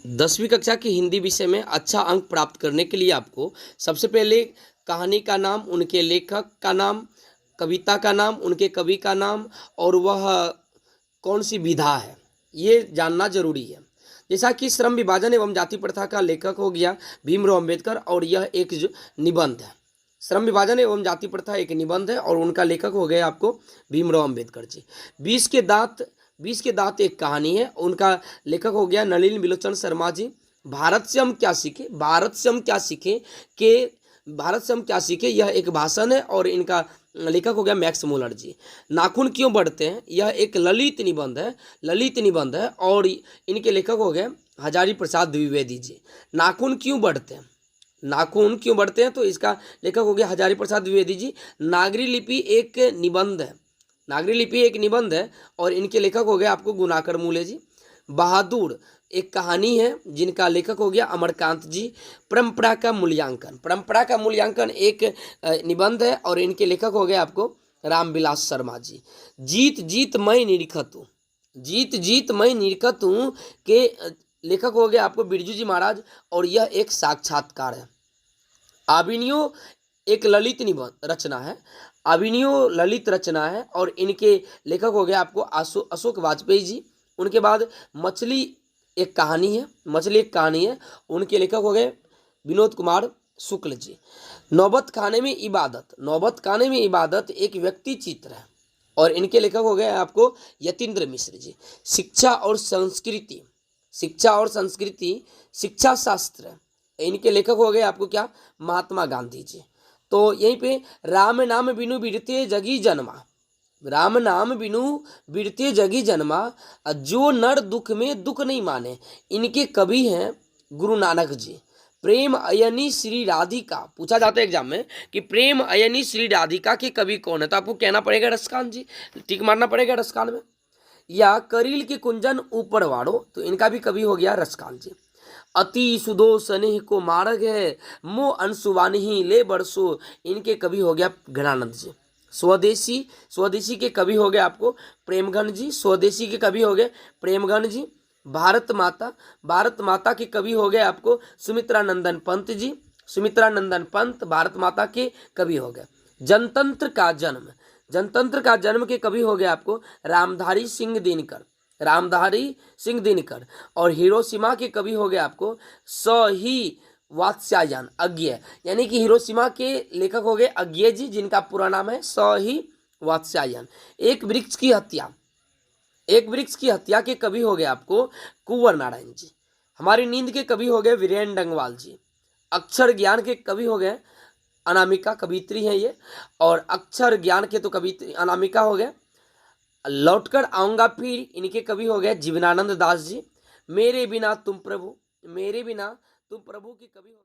10वीं कक्षा की हिंदी विषय में अच्छा अंक प्राप्त करने के लिए आपको सबसे पहले कहानी का नाम, उनके लेखक का नाम, कविता का नाम, उनके कवि का नाम और वह कौन सी विधा है, ये जानना जरूरी है। जैसा कि श्रम विभाजन एवं जाति प्रथा का लेखक हो गया भीमराव अंबेडकर और यह एक जो निबंध है। श्रम विभाजन एवं जाति प्रथा एक निबंध है और उनका लेखक हो गए आपको भीमराव अंबेडकर जी। 20 के दांत एक कहानी है, उनका लेखक हो गया नलिन बिलोचन शर्मा जी। भारत से हम क्या सीखे, भारत से हम क्या सीखे यह एक भाषण है और इनका लेखक हो गया मैक्स मुलर जी। नाखून क्यों बढ़ते हैं यह एक ललित निबंध है और इनके लेखक हो गए हजारी प्रसाद द्विवेदी जी। नाखून क्यों बढ़ते हैं तो इसका लेखक हो गया हजारी प्रसाद द्विवेदी जी। नागरी लिपि एक निबंध है और इनके लेखक हो गए आपको गुणाकर मूले जी। बहादुर एक कहानी है जिनका लेखक हो गया अमरकांत जी। परंपरा का मूल्यांकन एक निबंध है और इनके लेखक हो गए आपको रामविलास शर्मा जी। जीत जीत मैं निरखत हूँ के लेखक हो गए आपको बिरजू जी महाराज और यह एक साक्षात्कार है। अभिनयो एक ललित रचना है और इनके लेखक हो गए आपको अशोक वाजपेयी जी। उनके बाद मछली एक कहानी है, उनके लेखक हो गए विनोद कुमार शुक्ल जी। नौबत खाने में इबादत एक व्यक्ति चित्र है और इनके लेखक हो गए आपको यतीन्द्र मिश्र जी। शिक्षा और संस्कृति शिक्षा शास्त्र, इनके लेखक हो गए आपको क्या महात्मा गांधी जी। तो यहीं पे राम नाम बिनु बिरते जगी जन्मा जो नर दुख में दुख नहीं माने, इनके कवि हैं गुरु नानक जी। प्रेम अयनी श्री राधिका, पूछा जाता है एग्जाम में कि प्रेम अयनी श्री राधिका के कवि कौन है, तो आपको कहना पड़ेगा रसकान जी, टिक मारना पड़ेगा रसकान में। या करील के कुंजन ऊपर वाड़ो, तो इनका भी कवि हो गया रसकान जी। अति सुदो स्नेह को मार्ग है मो अंशुवानी ले बरसो, इनके कवि हो गया घनानंद जी। स्वदेशी के कवि हो गए आपको प्रेमगण जी। भारत माता के कवि हो गए आपको सुमित्रा नंदन पंत भारत माता के कवि हो गए। जनतंत्र का जन्म के कवि हो गए आपको रामधारी सिंह दिनकर और हिरोशिमा के कवि हो गए आपको सही वात्स्यायन अज्ञेय, यानी कि हिरोशिमा के लेखक हो गए अज्ञेय जी, जिनका पूरा नाम है सही वात्स्यायन। एक वृक्ष की हत्या के कवि हो गए आपको कुंवर नारायण जी। हमारी नींद के कवि हो गए वीरेन डंगवाल जी। अक्षर ज्ञान के कवि हो गए अनामिका, कवित्री हैं ये, और अक्षर ज्ञान के तो कवित्री अनामिका हो गए। लौटकर आऊंगा फिर, इनके कवि हो गए जीवनानंद दास जी। मेरे बिना तुम प्रभु के कवि हो